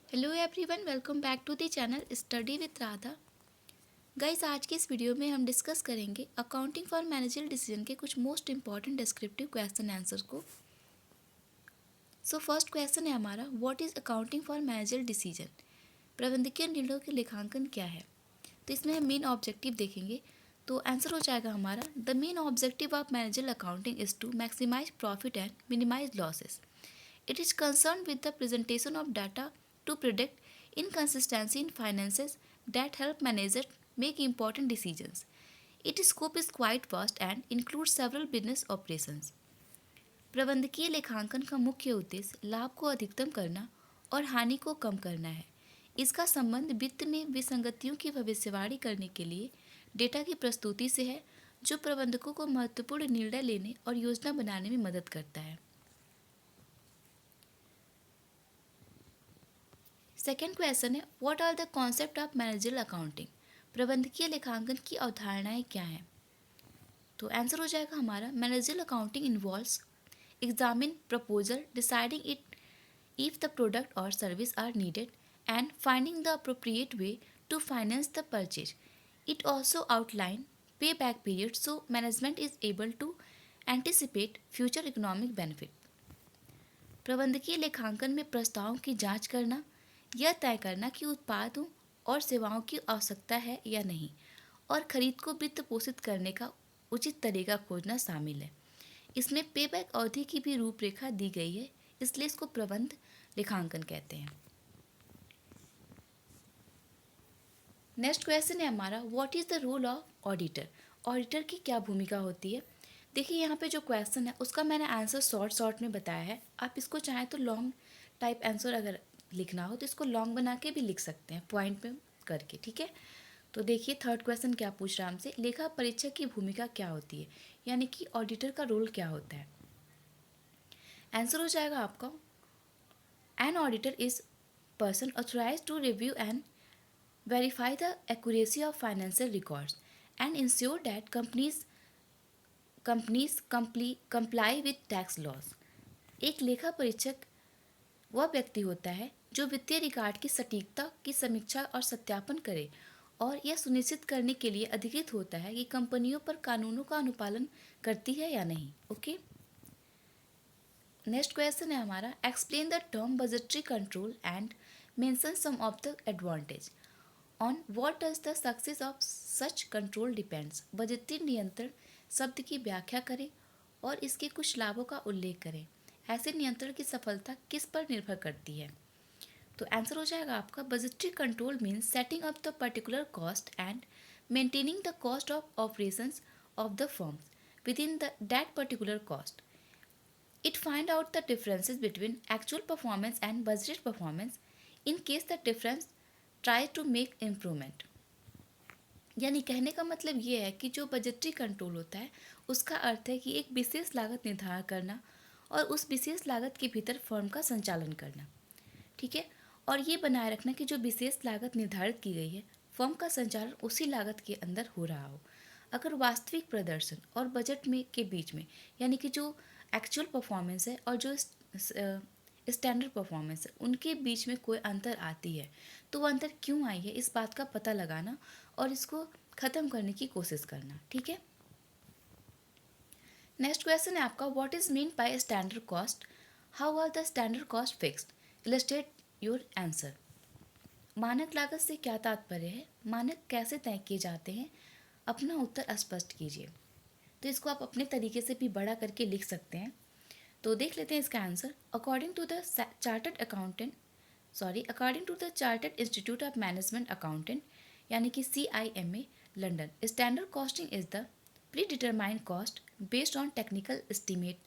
Hello everyone, welcome back to the channel study with Radha. Guys, आज के इस video में हम डिस्कस करेंगे अकाउंटिंग फॉर मैनेजरियल डिसीजन के कुछ most important descriptive question answer को। फर्स्ट क्वेश्चन है हमारा, what is accounting for managerial decision? प्रबंधकीय निर्णयों के लेखांकन क्या है? तो इसमें हम मेन ऑब्जेक्टिव देखेंगे। तो आंसर हो जाएगा हमारा, the main objective of managerial accounting is to maximise profit and minimise losses. It is concerned with the presentation of data to predict inconsistency in finances that help managers make important decisions. Its scope is quite vast and includes several business operations. प्रबंधकीय लेखांकन का मुख्य उद्देश्य लाभ को अधिकतम करना और हानि को कम करना है। इसका संबंध वित्त में विसंगतियों की भविष्यवाणी करने के लिए डेटा की प्रस्तुति से है, जो प्रबंधकों को महत्वपूर्ण निर्णय लेने और योजना बनाने में मदद करता है। सेकेंड क्वेश्चन है, what are the concept of managerial accounting? प्रबंधकीय लेखांकन की अवधारणाएं क्या हैं? तो आंसर हो जाएगा हमारा, managerial accounting involves examine proposal, deciding it if the product और service are needed and finding the appropriate way to finance the purchase. It also outline pay back period so management is able to anticipate future economic benefit. प्रबंधकीय लेखांकन में प्रस्तावों की जांच करना, यह तय करना कि उत्पादों और सेवाओं की आवश्यकता है या नहीं, और खरीद को वित्त पोषित करने का उचित तरीका खोजना शामिल है. इसमें पेबैक अवधि की भी रूपरेखा दी गई है, इसलिए इसको प्रबंध लेखांकन कहते हैं. नेक्स्ट क्वेश्चन है हमारा, what is the role of auditor? Auditor की क्या भूमिका होती है? देखिए, यहाँ पे जो क्वेश्चन है उसका मैंने आंसर शॉर्ट में बताया है. आप इसको चाहें तो लॉन्ग टाइप आंसर अगर लिखना हो तो इसको लॉन्ग बना के भी लिख सकते हैं, पॉइंट पे करके. ठीक है, तो देखिए थर्ड क्वेश्चन क्या पूछ रहा है हमसे, लेखा परीक्षक की भूमिका क्या होती है, यानी कि ऑडिटर का रोल क्या होता है. आंसर हो जाएगा आपका, an auditor is person authorise to review and verify the accuracy of financial records and ensure that companies comply with tax laws. एक लेखा परीक्षक वह व्यक्ति होता है जो वित्तीय रिकॉर्ड की सटीकता की समीक्षा और सत्यापन करे और यह सुनिश्चित करने के लिए अधिकृत होता है कि कंपनियों पर कानूनों का अनुपालन करती है या नहीं. ओके, नेक्स्ट क्वेश्चन है हमारा, explain the term budgetary control and mention some of the advantage. On what does the success of such control depends. बजटीय नियंत्रण शब्द की व्याख्या करें और इसके कुछ लाभों का उल्लेख करें. ऐसे नियंत्रण की सफलता किस पर निर्भर करती है? तो आंसर हो जाएगा आपका, budgetary control means setting up the particular cost and maintaining the cost of operations of the firms within that particular cost. It find out the differences between actual performance and budgeted performance in case the difference try to make improvement. यानी कहने का मतलब ये है कि जो budgetary control होता है उसका अर्थ है कि एक विशेष लागत निर्धारण करना और उस विशेष लागत के भीतर फर्म का संचालन करना. ठीक है, और ये बनाए रखना कि जो विशेष लागत निर्धारित की गई है फर्म का संचालन उसी लागत के अंदर हो रहा हो. अगर वास्तविक प्रदर्शन और बजट में के बीच में, यानी कि जो एक्चुअल परफॉर्मेंस है और जो स्टैंडर्ड परफॉर्मेंस है, उनके बीच में कोई अंतर आती है तो वो अंतर क्यों आई है, इस बात का पता लगाना और इसको ख़त्म करने की कोशिश करना. ठीक है, नेक्स्ट क्वेश्चन है आपका, what is mean by standard cost? How are the standard cost fixed? Illustrate your answer. मानक लागत से क्या तात्पर्य है? मानक कैसे तय किए जाते हैं? अपना उत्तर स्पष्ट कीजिए. तो इसको आप अपने तरीके से भी बड़ा करके लिख सकते हैं. तो देख लेते हैं इसका answer. According to the chartered institute of management accountant, यानी कि CIMA London, standard costing is the predetermined cost based on technical estimate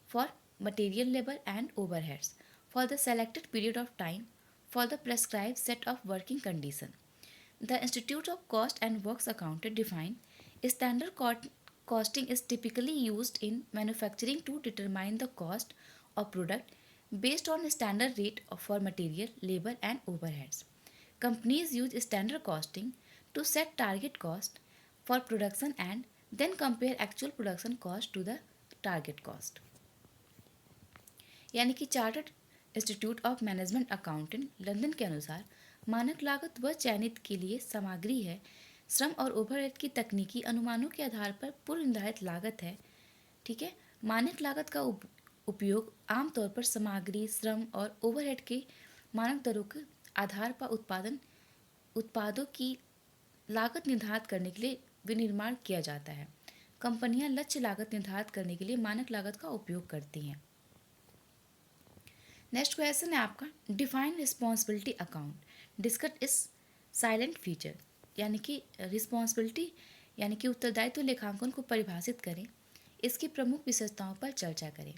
for material, labour and overheads for the selected period of time for the prescribed set of working condition. The Institute of Cost and Works Accountant define standard costing is typically used in manufacturing to determine the cost of product based on standard rate for material, labor and overheads. Companies use standard costing to set target cost for production and then compare actual production cost to the target cost. यानी कि chartered institute of management accountant London के अनुसार मानक लागत वह चयनित के लिए सामग्री है, श्रम और ओवरहेड की तकनीकी अनुमानों के आधार पर पूर्व निर्धारित लागत है। ठीक है, मानक लागत का उपयोग आमतौर पर सामग्री, श्रम और ओवरहेड के मानक दरों के आधार पर उत्पादों की लागत निर्धारित करने के लिए विनिर्माण किया जाता है। कंपनियां लक्ष्य लागत निर्धारित करने के लिए मानक लागत का उपयोग करती हैं। नेक्स्ट क्वेश्चन है आपका, डिफाइन रिस्पॉन्सिबिलिटी अकाउंट डिस्कस इस साइलेंट फीचर, यानी कि रिस्पॉन्सिबिलिटी यानी कि उत्तरदायित्व लेखांकन को परिभाषित करें, इसकी प्रमुख विशेषताओं पर चर्चा करें।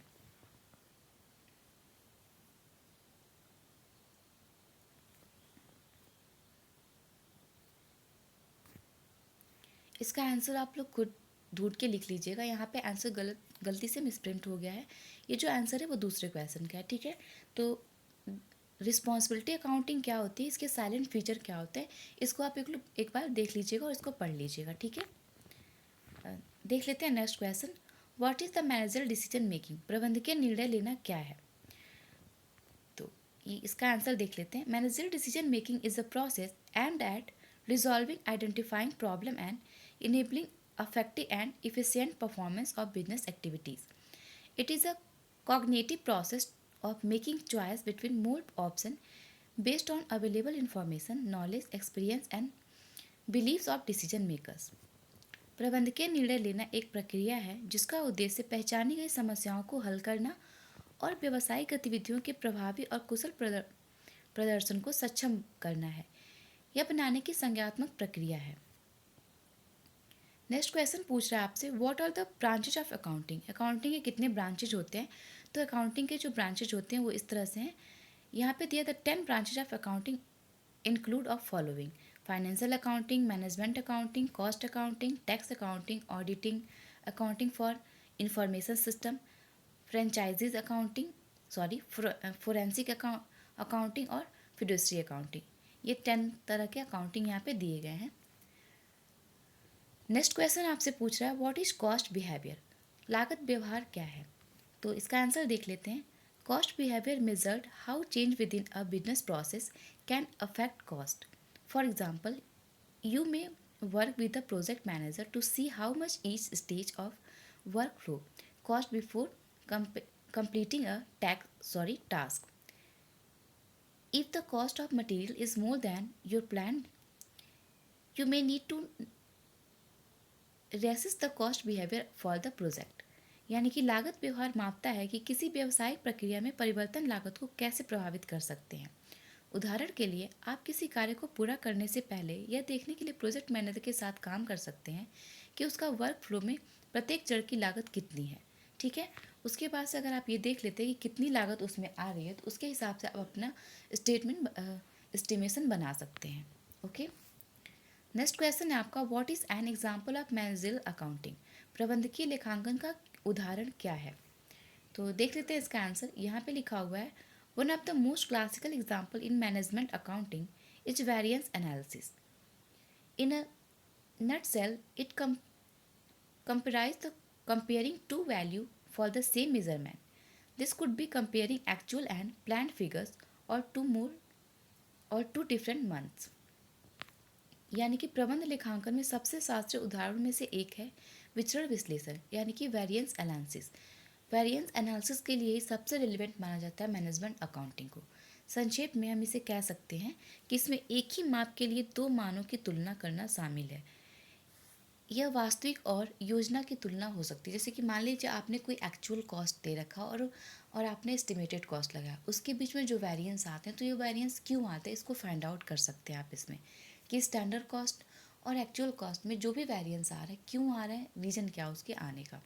इसका आंसर आप लोग खुद ढूंढ के लिख लीजिएगा। यहाँ पे आंसर गलती से मिसप्रिंट हो गया है। ये जो आंसर है वो दूसरे क्वेश्चन का है। ठीक है, तो रिस्पॉन्सिबिलिटी अकाउंटिंग क्या होती है, इसके साइलेंट फीचर क्या होते हैं, इसको आप एक बार देख लीजिएगा और इसको पढ़ लीजिएगा। ठीक है, देख लेते हैं next question, what is the managerial decision making, प्रबंधकीय निर्णय लेना क्या है। तो ये इसका आंसर देख लेते हैं। Managerial decision making is a process aimed at resolving identifying problem and enabling effective and efficient performance of business activities. It is a cognitive process of making choice between more options based on available information, knowledge, experience and beliefs of decision makers. प्रबंधकीय निर्णय लेना एक प्रक्रिया है जिसका उद्देश्य पहचानी गई समस्याओं को हल करना और व्यवसायिक गतिविधियों के प्रभावी और कुशल प्रदर्शन को सक्षम करना है। यह बनाने की संज्ञानात्मक प्रक्रिया है। नेक्स्ट क्वेश्चन पूछ रहा है आपसे, what are the branches of accounting, accounting के कितने ब्रांचेज होते हैं। तो अकाउंटिंग के जो ब्रांचेज होते हैं वो इस तरह से हैं। यहाँ पे दिया the 10 branches of accounting include of following, financial accounting, management accounting, cost accounting, tax accounting, auditing, accounting for information system, franchises accounting, forensic accounting और फिडुसरी अकाउंटिंग। ये 10 तरह के अकाउंटिंग यहाँ पे दिए गए हैं। नेक्स्ट क्वेश्चन आपसे पूछ रहा है, व्हाट इज कॉस्ट बिहेवियर, लागत व्यवहार क्या है। तो इसका आंसर देख लेते हैं। Cost behaviour measured how change with in a business process can affect cost. For example, you may work with the project manager to see how much each stage of work flow cost before completing a task. If the cost of material is more than your plan, you may need to reassess the cost behaviour for the project, यानी कि लागत व्यवहार मापता है कि किसी व्यावसायिक प्रक्रिया में परिवर्तन लागत को कैसे प्रभावित कर सकते हैं। उदाहरण के लिए, आप किसी कार्य को पूरा करने से पहले यह देखने के लिए प्रोजेक्ट मैनेजर के साथ काम कर सकते हैं कि उसका वर्क फ्लो में प्रत्येक चरण की लागत कितनी है। ठीक है, उसके बाद से अगर आप ये देख लेते हैं कि कितनी लागत उसमें आ रही है तो उसके हिसाब से आप अपना एस्टिमेशन बना सकते हैं। ओके, नेक्स्ट क्वेश्चन है आपका, what is an example of managerial accounting, प्रबंधकीय लेखांकन का उदाहरण क्या है। तो देख लेते हैं इसका आंसर। यहाँ पे लिखा हुआ है, one of the most classical example in management accounting is variance analysis. In a nutshell, it comprise the comparing two value for the same measurement. This could be comparing actual and planned figures or two different months. यानी कि प्रबंध लेखांकन में सबसे शास्त्रीय उदाहरण में से एक है विचरण विश्लेषण, यानी कि वेरिएंस एनालिसिस। वेरिएंस एनालिसिस के लिए ही सबसे रिलेवेंट माना जाता है मैनेजमेंट अकाउंटिंग को। संक्षेप में हम इसे कह सकते हैं कि इसमें एक ही माप के लिए दो मानों की तुलना करना शामिल है। यह वास्तविक और योजना की तुलना हो सकती है। जैसे कि मान लीजिए आपने कोई एक्चुअल कॉस्ट दे रखा और आपने एस्टिमेटेड कॉस्ट लगाया, उसके बीच में जो वेरिएंस आते हैं तो ये वेरिएंस क्यों आते हैं इसको फाइंड आउट कर सकते हैं आप इसमें, कि स्टैंडर्ड कॉस्ट और एक्चुअल कॉस्ट में जो भी वेरिएंस आ रहा है क्यों आ रहा है, रीज़न क्या उसके आने का।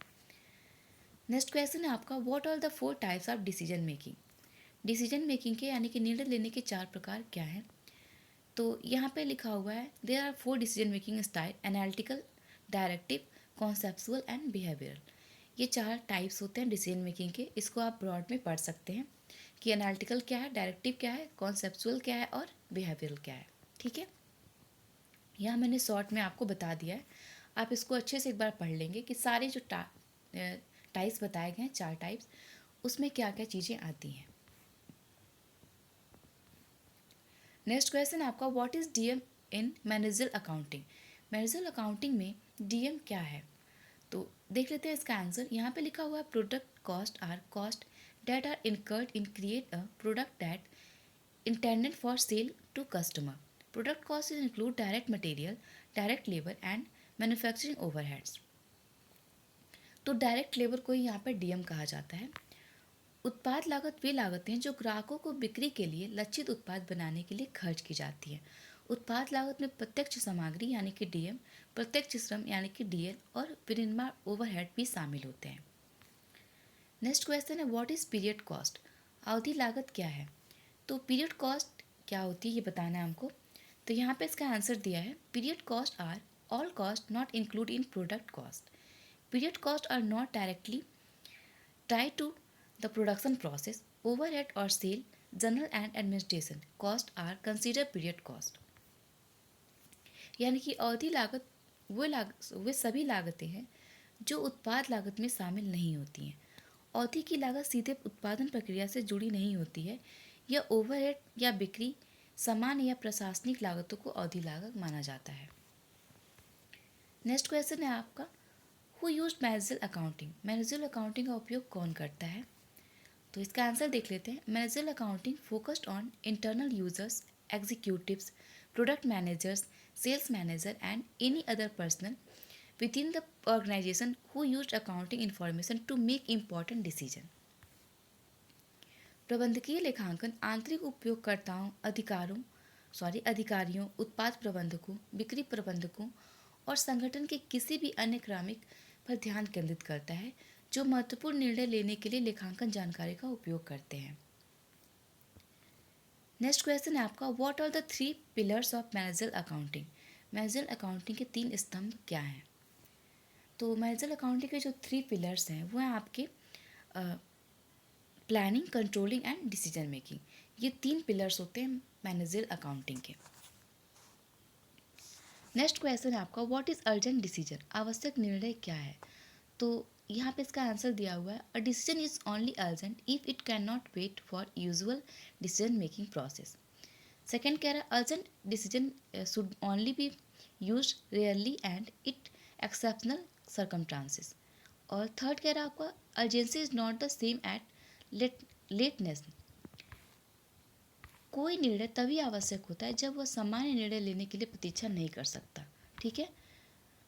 नेक्स्ट क्वेश्चन है आपका, what are the 4 types of decision making. Decision making के यानी कि निर्णय लेने के 4 प्रकार क्या हैं। तो यहाँ पे लिखा हुआ है, there are 4 decision making style, analytical, directive, conceptual and behavioural. ये 4 टाइप्स होते हैं डिसीजन मेकिंग के। इसको आप ब्रॉड में पढ़ सकते हैं कि एनालिटिकल क्या है, डायरेक्टिव क्या है, कॉन्सेप्चुअल क्या है और बिहेवियरल क्या है। ठीक है, यहाँ मैंने शॉर्ट में आपको बता दिया है, आप इसको अच्छे से एक बार पढ़ लेंगे कि सारे जो टाइप्स बताए गए हैं 4 टाइप्स, उसमें क्या क्या चीज़ें आती हैं। नेक्स्ट क्वेश्चन आपका, what is DM in managerial accounting. Managerial accounting में डीएम क्या है, तो देख लेते हैं इसका आंसर। यहाँ पे लिखा हुआ है product cost are cost that are incurred in create a product that intended for sale to customer. Product costs include direct material, direct labor and manufacturing overheads. तो डायरेक्ट लेबर को ही यहाँ पर डीएम कहा जाता है। उत्पाद लागत वे लागतें हैं जो ग्राहकों को बिक्री के लिए लक्षित उत्पाद बनाने के लिए खर्च की जाती है। उत्पाद लागत में प्रत्यक्ष सामग्री यानी कि डीएम, प्रत्यक्ष श्रम यानी कि डीएल और विनिर्माण ओवरहेड भी शामिल होते हैं। नेक्स्ट क्वेश्चन है, व्हाट इज पीरियड कॉस्ट। अवधि लागत क्या है, तो पीरियड कॉस्ट क्या होती है ये बताना है हमको। तो यहाँ पे इसका आंसर दिया है, period cost are all cost not include in product cost. Period cost are not directly tied to the production process. Overhead or sale, general and administration cost are considered period cost. यानी कि अवधि लागत वे सभी लागतें हैं जो उत्पाद लागत में शामिल नहीं होती हैं। अवधि की लागत सीधे उत्पादन प्रक्रिया से जुड़ी नहीं होती है। यह ओवरहेड या बिक्री, सामान या प्रशासनिक लागतों को अवधि लागत माना जाता है। नेक्स्ट क्वेश्चन है आपका, who used managerial accounting. Managerial accounting का उपयोग कौन करता है, तो इसका आंसर देख लेते हैं। Managerial accounting focused on internal users, executives, product managers, sales manager and any other personal within the organization who used accounting information to make important decision. प्रबंधकीय लेखांकन आंतरिक उपयोगकर्ताओं, अधिकारियों, उत्पाद प्रबंधकों, बिक्री प्रबंधकों और संगठन के किसी भी अन्य क्रमिक पर ध्यान केंद्रित करता है जो महत्वपूर्ण निर्णय लेने के लिए लेखांकन जानकारी का उपयोग करते हैं। नेक्स्ट क्वेश्चन है आपका, what are the 3 pillars of managerial accounting. Managerial accounting के 3 स्तंभ क्या हैं, तो मैनेजरल अकाउंटिंग के जो 3 पिलर्स हैं वो हैं आपके planning, controlling and decision making. ये 3 पिलर्स होते हैं मैनेजरल अकाउंटिंग के। नेक्स्ट क्वेश्चन है आपका, व्हाट इज अर्जेंट डिसीजन। आवश्यक निर्णय क्या है, तो यहाँ पे इसका आंसर दिया हुआ है, a decision is only urgent if it can not wait for usual decision making process. Second कह रहा है, urgent decision should only be use rarely and it exceptional circumstances. और थर्ड कह रहा है आपका, urgency is not the same at lateness. कोई निर्णय तभी आवश्यक होता है जब वह सामान्य निर्णय लेने के लिए प्रतीक्षा नहीं कर सकता। ठीक है,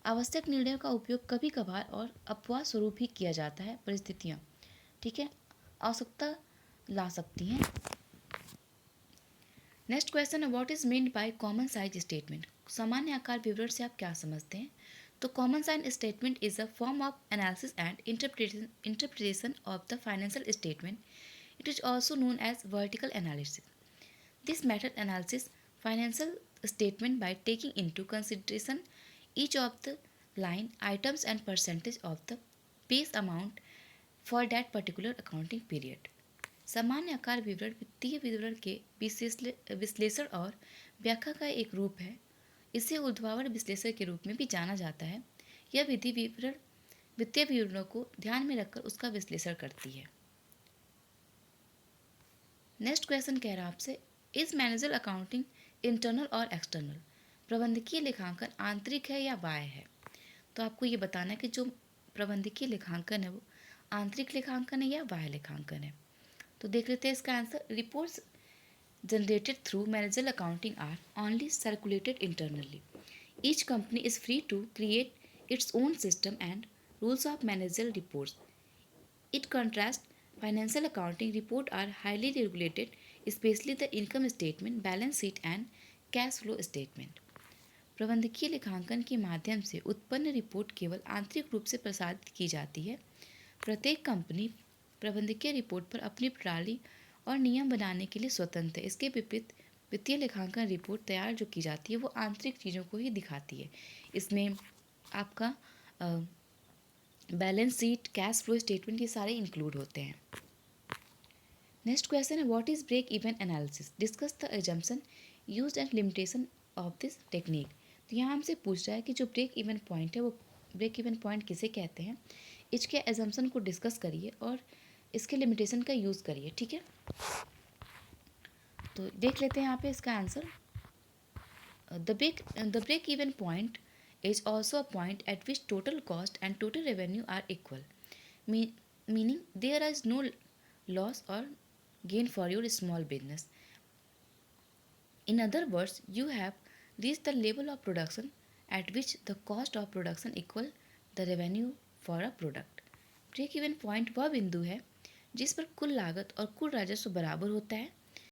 आवश्यक निर्णयों का उपयोग कभी कभार और अपवाद स्वरूप ही किया जाता है। परिस्थितियाँ, ठीक है, आवश्यकता ला सकती हैं। नेक्स्ट क्वेश्चन है, what is meant by common size statement. सामान्य आकार विवरण से आप क्या समझते हैं, तो common size statement is a form of analysis and interpretation of the financial statement. It is also known as vertical analysis. This method analyzes financial statement by taking into consideration each of the line items and percentage of the base amount for that particular accounting period. सामान्य आकार विवरण वित्तीय विवरण के विश्लेषण और व्याख्या का एक रूप है। इसे ऊर्ध्वाधर विश्लेषण के रूप में भी जाना जाता है। यह विधि वित्तीय विवरणों को ध्यान में रखकर उसका विश्लेषण करती है। नेक्स्ट क्वेश्चन कह रहा है आपसे, इज मैनेजरल अकाउंटिंग इंटरनल और एक्सटर्नल। प्रबंधकीय लेखांकन आंतरिक है या बाह्य है, तो आपको ये बताना है कि जो प्रबंधकीय लेखांकन है वो आंतरिक लेखांकन है या बाह्य लेखांकन है। तो देख लेते हैं इसका answer. Reports generated through managerial accounting are only circulated internally. Each company is free to create its own system and rules of managerial reports. It contrast financial accounting report are highly regulated, especially the income statement, balance sheet and cash flow statement. प्रबंधकीय लेखांकन के माध्यम से उत्पन्न report केवल आंतरिक रूप से प्रसारित की जाती है। प्रत्येक कंपनी प्रबंधकीय रिपोर्ट पर अपनी प्रणाली और नियम बनाने के लिए स्वतंत्र है। इसके विपरीत वित्तीय लेखांकन रिपोर्ट तैयार जो की जाती है वो आंतरिक चीज़ों को ही दिखाती है। इसमें आपका balance sheet, cash flow statement, ये सारे इंक्लूड होते हैं। नेक्स्ट क्वेश्चन है, what is break even analysis, discuss the assumption used and limitation of this technique. तो यहाँ हमसे पूछ रहा है कि जो ब्रेक इवन पॉइंट है वो ब्रेक इवन पॉइंट किसे कहते हैं, इसके एजम्पशन को डिस्कस करिए और इसके लिमिटेशन का यूज़ करिए। ठीक है, तो देख लेते हैं यहाँ पे इसका answer. The break even point is also a point at which total cost and total revenue are equal, meaning there is no loss or gain for your small business. In other words, you have reached the level of production at which the cost of production equal the revenue for a product. Break even point वह बिंदु है जिस पर कुल लागत और कुल राजस्व बराबर होता है